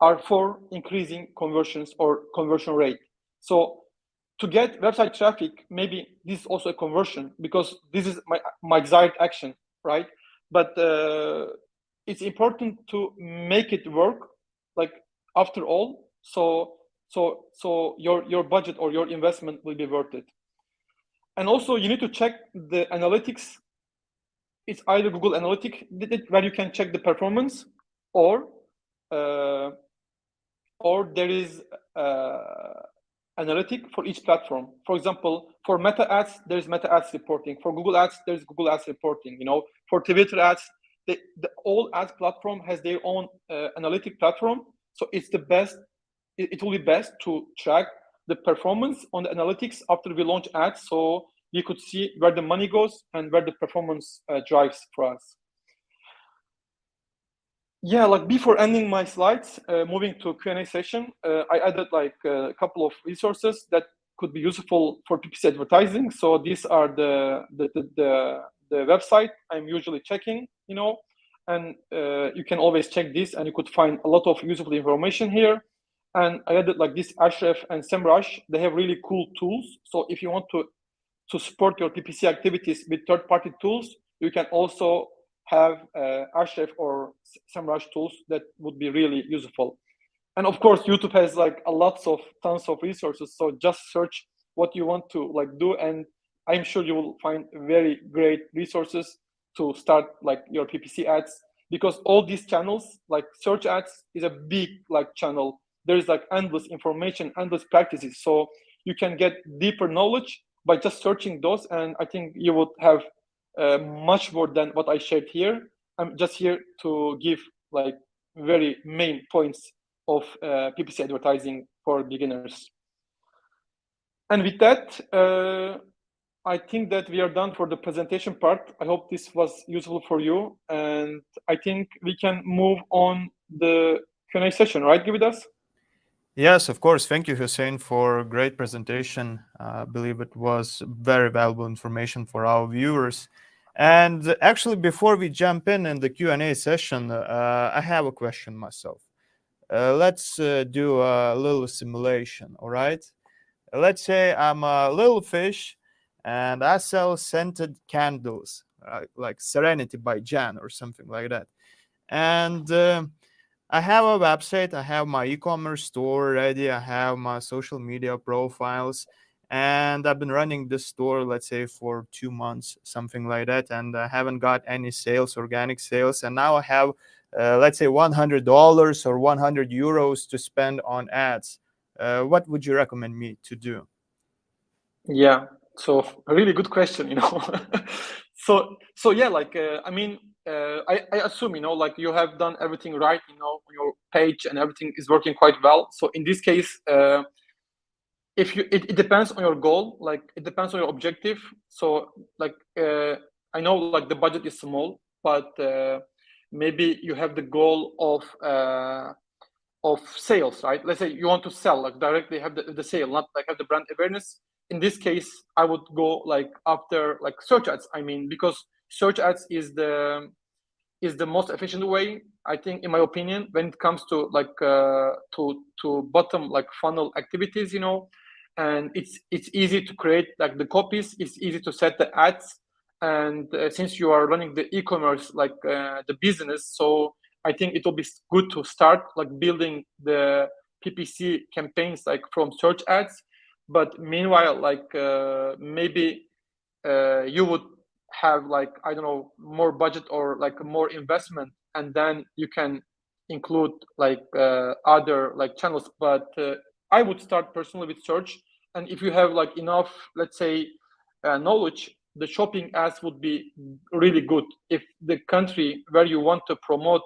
are for increasing conversions or conversion rate. So to get website traffic, maybe this is also a conversion, because this is my desired action, right? But it's important to make it work, like after all, so your budget or your investment will be worth it. And also you need to check the analytics. It's either Google Analytics where you can check the performance, or there is analytic for each platform. For example, for Meta Ads, there's Meta Ads reporting. For Google Ads, there's Google Ads reporting. You know, for Twitter Ads, the all ads platform has their own analytic platform. So it's the best. It will be best to track the performance on the analytics after we launch ads, so you could see where the money goes and where the performance drives for us. Yeah, like before ending my slides, moving to Q&A session, I added like a couple of resources that could be useful for PPC advertising. So these are the website I'm usually checking, you know, and you can always check this, and you could find a lot of useful information here. And I added like this Ahref and SEMrush. They have really cool tools. So if you want to support your PPC activities with third-party tools, you can also have Ahref or SEMrush tools that would be really useful. And of course, YouTube has like tons of resources. So just search what you want to like do, and I'm sure you will find very great resources to start like your PPC ads, because all these channels, like search ads is a big like channel. There's like endless information, endless practices. So you can get deeper knowledge by just searching those. And I think you would have much more than what I shared here. I'm just here to give like very main points of PPC advertising for beginners. And with that, I think that we are done for the presentation part. I hope this was useful for you, and I think we can move on the Q&A session, right, Gividas? Yes, of course. Thank you, Hüseyin, for a great presentation. I believe it was very valuable information for our viewers. And actually, before we jump in the Q&A session, I have a question myself. Let's do a little simulation, all right? Let's say I'm a little fish and I sell scented candles, like Serenity by Jan or something like that. And I have a website, I have my e-commerce store ready, I have my social media profiles, and I've been running this store, let's say, for 2 months, something like that, and I haven't got any sales, organic sales, and now I have, let's say, $100 or €100 to spend on ads. What would you recommend me to do? Yeah, so a really good question, you know. So yeah, like I mean, I assume, you know, like you have done everything right, you know, on your page and everything is working quite well. So in this case, if you, it depends on your goal, like it depends on your objective. So like I know like the budget is small, but maybe you have the goal of sales, right? Let's say you want to sell, like directly have the sale, not like have the brand awareness. In this case, I would go like after like search ads. I mean, because search ads is the most efficient way, I think, in my opinion, when it comes to like to bottom like funnel activities, you know. And it's easy to create like the copies, it's easy to set the ads, and since you are running the e-commerce like the business, so I think it will be good to start like building the PPC campaigns like from search ads. But meanwhile, like maybe you would have like, I don't know, more budget or like more investment, and then you can include like other like channels. But I would start personally with search, and if you have like enough, let's say, knowledge, the shopping ads would be really good if the country where you want to promote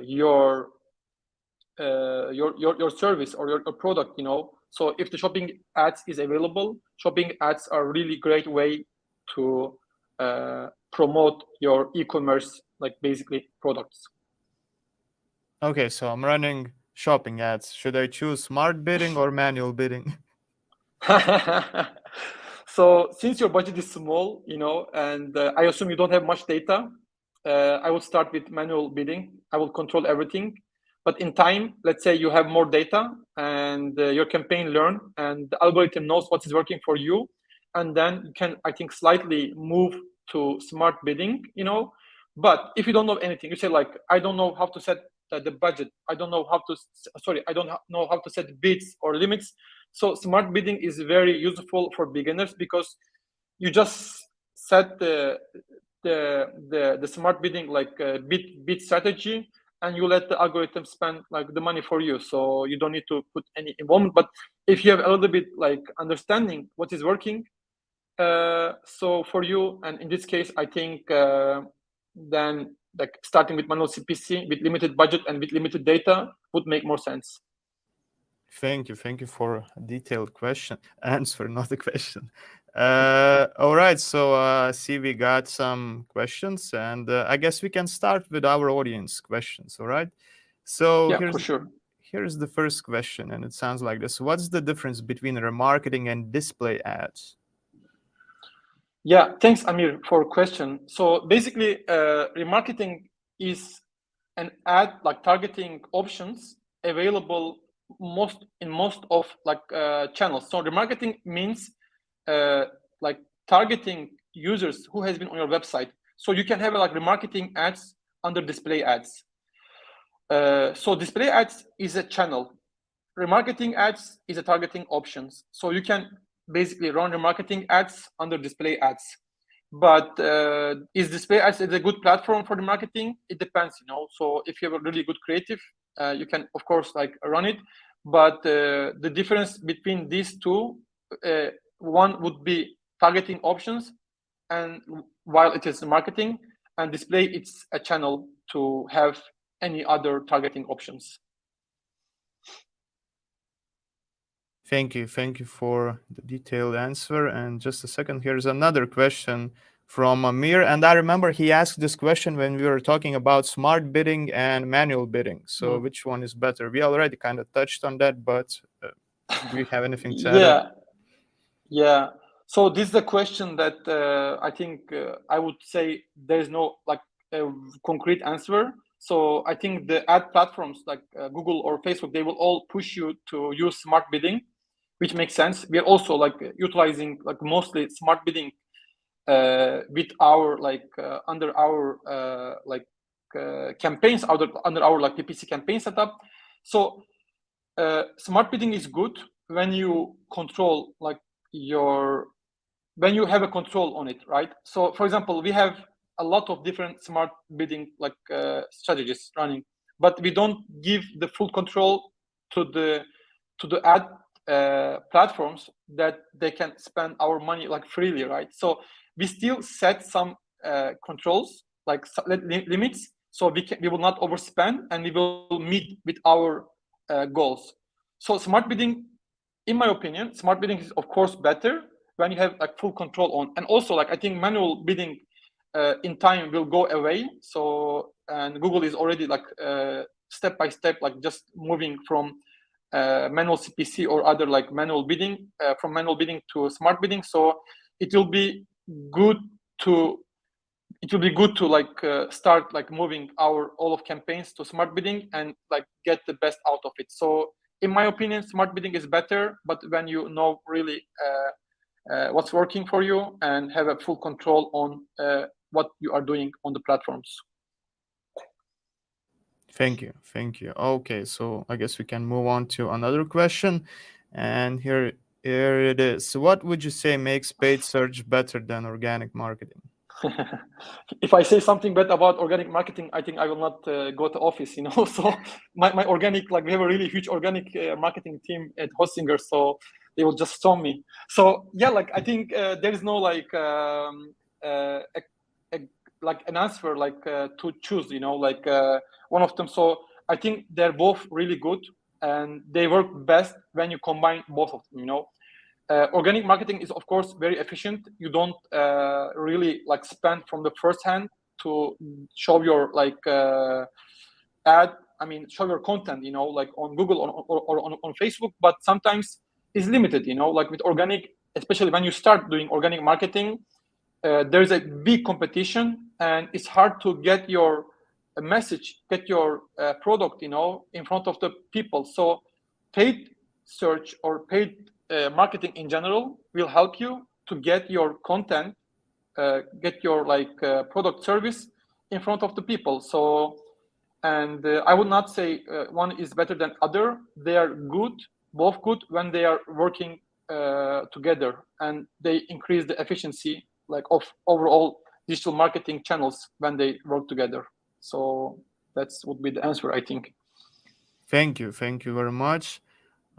your service or your product, you know. So if the shopping ads is available, shopping ads are a really great way to promote your e-commerce, like basically products. Okay, so I'm running shopping ads. Should I choose smart bidding or manual bidding? So since your budget is small, you know, and I assume you don't have much data, I will start with manual bidding. I will control everything. But in time, let's say you have more data and your campaign learn and the algorithm knows what is working for you. And then you can, I think, slightly move to smart bidding, you know. But if you don't know anything, you say like, I don't know how to set the budget. I don't know how to, sorry, I don't know how to set bids or limits. So smart bidding is very useful for beginners because you just set the smart bidding like bid strategy, and you let the algorithm spend like the money for you. So you don't need to put any involvement. But if you have a little bit like understanding what is working, so for you, and in this case, I think then like starting with manual CPC with limited budget and with limited data would make more sense. Thank you for a detailed question answer, not a question. All right, so see, we got some questions, and I guess we can start with our audience questions. All right, so Yeah, for sure. here's the first question, and it sounds like this: what's the difference between remarketing and display ads? Yeah, thanks, Amir, for question. So basically, remarketing is an ad like targeting options available most of like channels. So remarketing means like targeting users who has been on your website. So you can have like remarketing ads under display ads. So display ads is a channel. Remarketing ads is a targeting options. So you can basically run remarketing ads under display ads. But is display ads a good platform for the marketing? It depends, you know. So if you have a really good creative, you can of course like run it. But the difference between these two, one would be targeting options, and while it is marketing, and display, it's a channel to have any other targeting options. Thank you for the detailed answer. And just a second, here's another question from Amir. And I remember he asked this question when we were talking about smart bidding and manual bidding. So, which one is better? We already kind of touched on that, but do you have anything to add up? Yeah. So this is a question that I think I would say there is no like concrete answer. So I think the ad platforms like Google or Facebook, they will all push you to use smart bidding, which makes sense. We are also like utilizing like mostly smart bidding with our like under our like campaigns under our like PPC campaign setup. So smart bidding is good when you control like when you have a control on it, right? So for example, we have a lot of different smart bidding like strategies running, but we don't give the full control to the ad platforms that they can spend our money like freely, right? So we still set some controls like limits, so we will not overspend and we will meet with our goals. So smart bidding, in my opinion, smart bidding is of course better when you have like full control on, and also like I think manual bidding in time will go away. So and Google is already like step by step like just moving from manual CPC or other like manual bidding from manual bidding to smart bidding. So it will be good to like start like moving all of campaigns to smart bidding and like get the best out of it. So in my opinion, smart bidding is better, but when you know really what's working for you and have a full control on what you are doing on the platforms. Thank you. Okay, so I guess we can move on to another question, and here it is. So what would you say makes paid search better than organic marketing? If I say something bad about organic marketing, I think I will not go to office, you know. So my organic, like we have a really huge organic marketing team at Hostinger, so they will just storm me. So yeah, like I think there is no like like an answer like to choose, you know, like one of them. So I think they're both really good and they work best when you combine both of them, you know. Organic marketing is of course very efficient. You don't really like spend from the first hand to show your like show your content, you know, like on Google or on Facebook, but sometimes it's limited, you know, like with organic, especially when you start doing organic marketing, there's a big competition and it's hard to get your message, get your product, you know, in front of the people. So paid search or paid marketing in general will help you to get your content, get your like product service in front of the people. So, and I would not say one is better than other. They are good, both good when they are working together, and they increase the efficiency like of overall digital marketing channels when they work together. So that's would be the answer, I think. Thank you very much.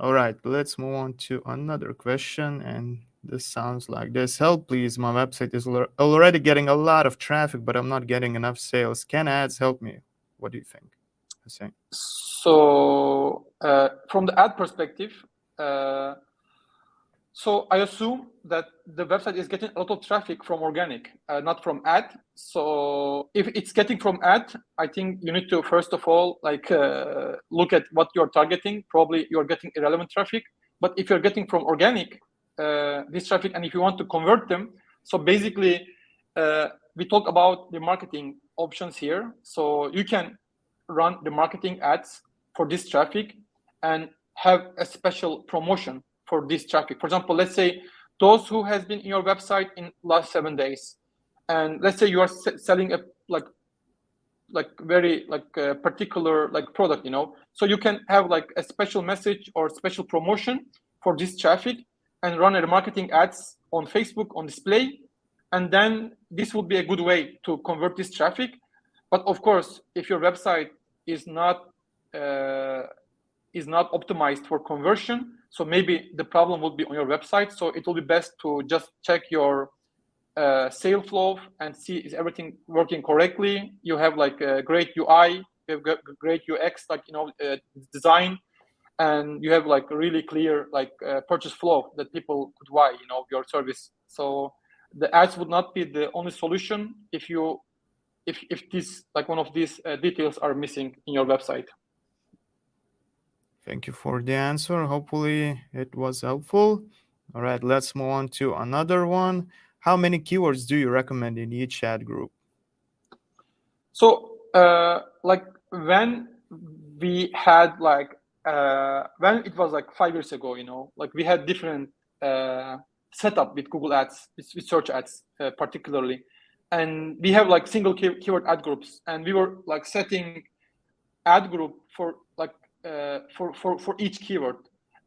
All right, let's move on to another question, and this sounds like this. Help, please. My website is already getting a lot of traffic, but I'm not getting enough sales. Can ads help me? What do you think, Hüseyin? So from the ad perspective, so I assume that the website is getting a lot of traffic from organic, not from ad. So if it's getting from ad, I think you need to first of all like look at what you're targeting. Probably you're getting irrelevant traffic. But if you're getting from organic this traffic, and if you want to convert them, so basically we talk about the marketing options here. So you can run the marketing ads for this traffic and have a special promotion for this traffic. For example, let's say those who has been in your website in last 7 days, and let's say you are selling a like very like particular like product, you know, so you can have like a special message or special promotion for this traffic and run a marketing ads on Facebook on display, and then this would be a good way to convert this traffic. But of course, if your website is not optimized for conversion, so maybe the problem will be on your website. So it will be best to just check your sale flow and see is everything working correctly. You have like a great UI, you have great UX, like, you know, design, and you have like a really clear like purchase flow that people could buy, you know, your service. So the ads would not be the only solution if this like one of these details are missing in your website. Thank you for the answer. Hopefully it was helpful. All right, let's move on to another one. How many keywords do you recommend in each ad group? So like when we had like when it was like 5 years ago, you know, like we had different setup with Google Ads, with search ads particularly. and we have like single keyword ad groups, and we were like setting ad group for like for each keyword,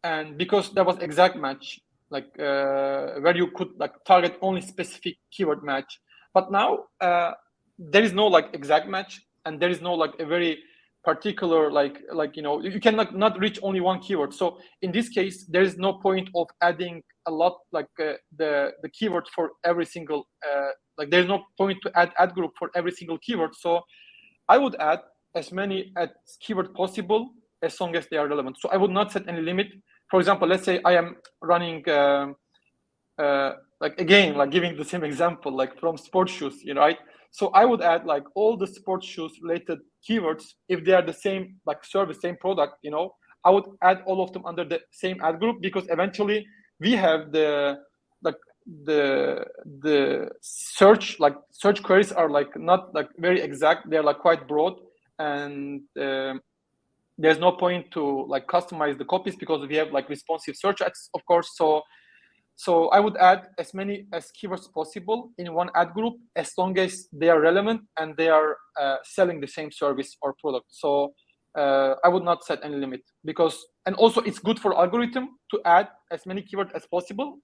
and because there was exact match, like where you could like target only specific keyword match. But now there is no like exact match, and there is no like a very particular like you can not reach only one keyword. So in this case, there is no point of adding a lot like the keyword for every single like there's no point to add ad group for every single keyword. So I would add as many as keyword possible as long as they are relevant. So I would not set any limit. For example, let's say I am running like again, like giving the same example, like from sports shoes, right? So I would add like all the sports shoes related keywords if they are the same like service, same product, I would add all of them under the same ad group, because eventually we have the like the search queries are like not like very exact, they're like quite broad, and there's no point to like customize the copies because we have like responsive search ads, of course. So I would add as many as keywords possible in one ad group as long as they are relevant and they are selling the same service or product. So I would not set any limit, because, and also it's good for algorithm to add as many keywords as possible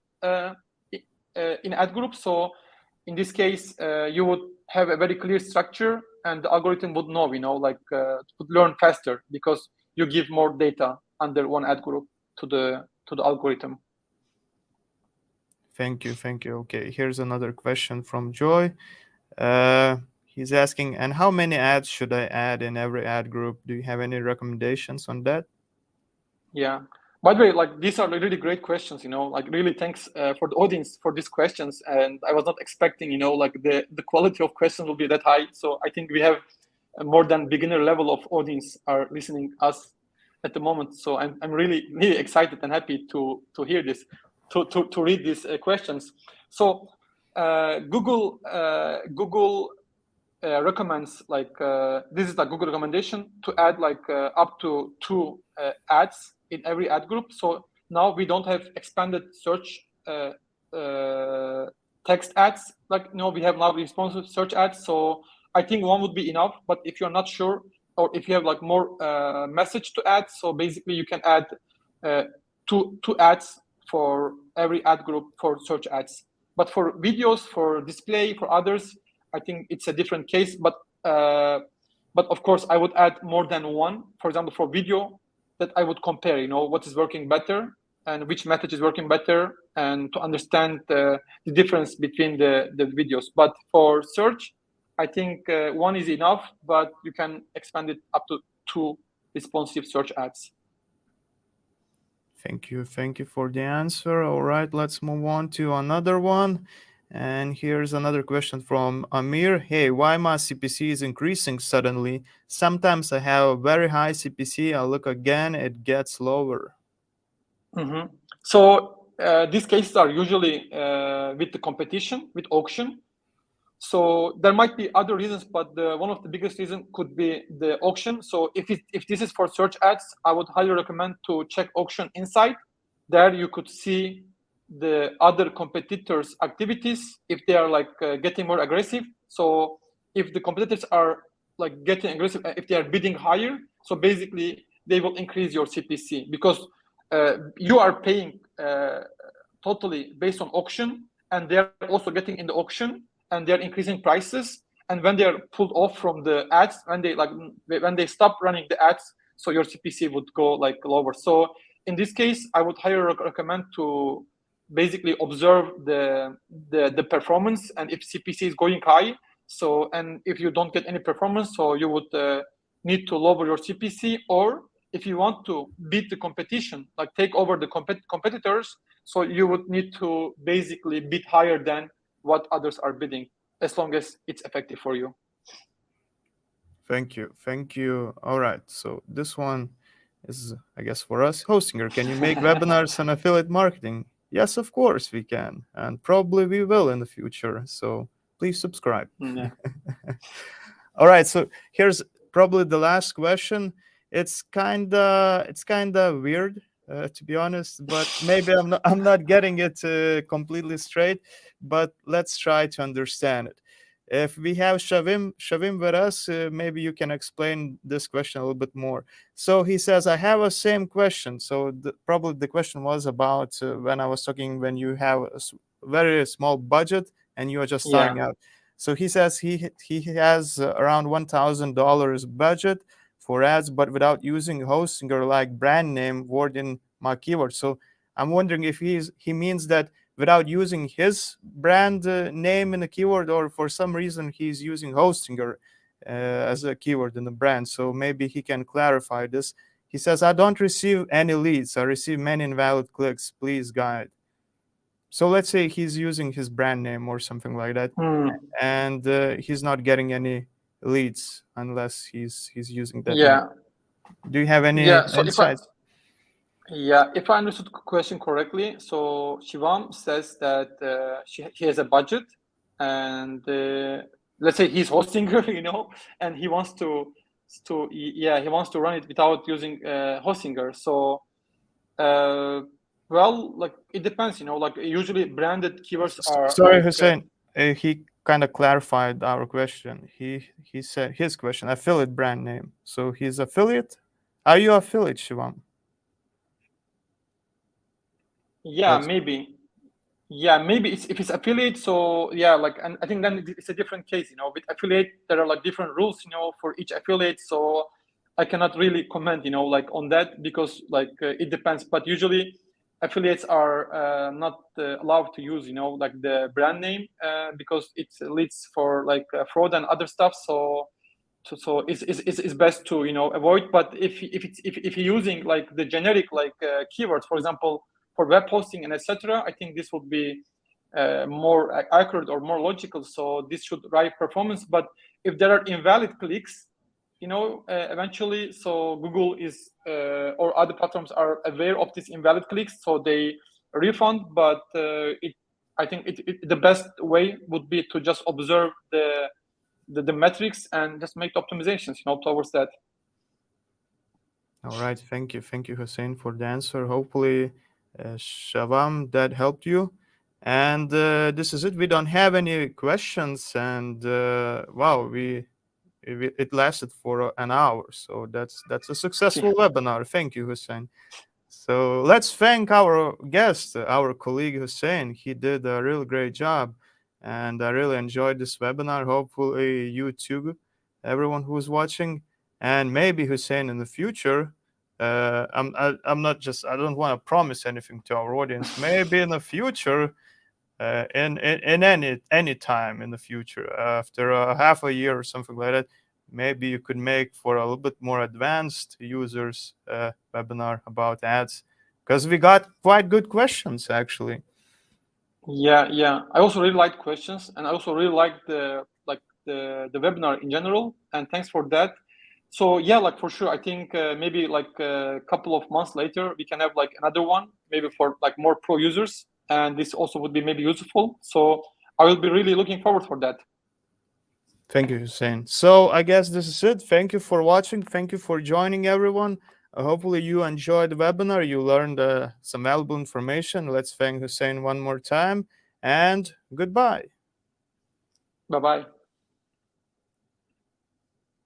in ad groups. So in this case, you would have a very clear structure, and the algorithm would know, would learn faster because you give more data under one ad group to the algorithm. Thank you. Okay, here's another question from Joy. He's asking, and how many ads should I add in every ad group? Do you have any recommendations on that? Yeah. By the way, like these are really great questions, like really thanks for the audience for these questions. And I was not expecting, like the quality of questions will be that high. So I think we have a more than beginner level of audience are listening us at the moment. So I'm really, really excited and happy to hear this, to read these questions. So Google recommends this is like Google recommendation to add like up to 2 ads in every ad group. So now we don't have expanded search text ads, we have now responsive search ads. So I think 1 would be enough. But if you're not sure, or if you have like more message to add, so basically you can add two ads for every ad group for search ads. But for videos, for display, for others, I think it's a different case. But of course, I would add more than 1. For example, for video, that I would compare, what is working better and which method is working better, and to understand the difference between the videos. But for search, I think 1 is enough, but you can expand it up to 2 responsive search ads. Thank you for the answer. All right, let's move on to another one. And here's another question from Amir. Hey, why my CPC is increasing suddenly? Sometimes I have a very high CPC. I look again, it gets lower. Mm-hmm. So these cases are usually with the competition, with auction. So there might be other reasons, but one of the biggest reasons could be the auction. So if this is for search ads, I would highly recommend to check auction insight. There you could see the other competitors' activities, if they are like getting more aggressive. So if the competitors are like getting aggressive, if they are bidding higher, so basically they will increase your CPC, because you are paying totally based on auction, and they're also getting in the auction, and they're increasing prices. And when they're pulled off from the ads, when they stop running the ads, so your CPC would go like lower. So in this case, I would highly recommend to basically observe the performance, and if CPC is going high, so, and if you don't get any performance, so you would need to lower your CPC. Or if you want to beat the competition, like take over the competitors, so you would need to basically bid higher than what others are bidding, as long as it's effective for you. Thank you. All right, so this one is, I guess, for us. Hostinger, can you make webinars on affiliate marketing? Yes, of course we can, and probably we will in the future. So please subscribe. Yeah. All right, so here's probably the last question. It's kinda weird, to be honest, but maybe I'm not getting it completely straight. But let's try to understand it. If we have Shavim with us, maybe you can explain this question a little bit more. So he says, I have a same question. So probably the question was about when I was talking when you have a very small budget and you are just starting Yeah. out. So he says he has around $1,000 budget for ads, but without using hosting or like brand name word in my keyword. So I'm wondering if he means that without using his brand name in the keyword, or for some reason he's using Hostinger as a keyword in the brand. So maybe he can clarify this. He says, I don't receive any leads. I receive many invalid clicks. Please guide. So let's say he's using his brand name or something like that, and he's not getting any leads unless he's using that name. Yeah. Do you have any Yeah. So insights? if I understood the question correctly, so Shivam says that he has a budget, and let's say he's hosting her, and he wants he wants to run it without using Hostinger. So well, like it depends, like usually branded keywords are Sorry, like Hussein. He kind of clarified our question. He said his question, affiliate brand name. So he's affiliate. Are you affiliate, Shivam? yeah, maybe. Yeah, maybe if it's affiliate, so yeah, like, and I think then it's a different case, with affiliate, there are like different rules, for each affiliate. So I cannot really comment, like on that, because like it depends. But usually affiliates are not allowed to use, like the brand name, because it leads for like fraud and other stuff. So it's best to avoid. But if you're using like the generic like keywords, for example, for web hosting and etc., I think this would be more accurate or more logical. So this should drive performance. But if there are invalid clicks, eventually, so Google is or other platforms are aware of these invalid clicks, so they refund. But I think the best way would be to just observe the metrics and just make optimizations, towards that. All right. Thank you, Hussein, for the answer. Hopefully, Shavam, that helped you. And this is it. We don't have any questions, and wow, it lasted for an hour, so that's a successful webinar. Thank you, Hussein. So let's thank our guest, our colleague Hussein. He did a really great job, and I really enjoyed this webinar. Hopefully, you too, everyone who's watching, and maybe Hussein in the future. I'm not just. I don't want to promise anything to our audience. Maybe in the future, in any time in the future, after half a year or something like that, maybe you could make for a little bit more advanced users webinar about ads, because we got quite good questions actually. Yeah. I also really like questions, and I also really like the webinar in general. And thanks for that. So yeah, like for sure, I think maybe like a couple of months later we can have like another one, maybe for like more pro users, and this also would be maybe useful. So I will be really looking forward for that. Thank you, Hussein. So I guess this is it. Thank you for watching. Thank you for joining, everyone. Hopefully you enjoyed the webinar. You learned some valuable information. Let's thank Hussein one more time, and goodbye. Bye bye.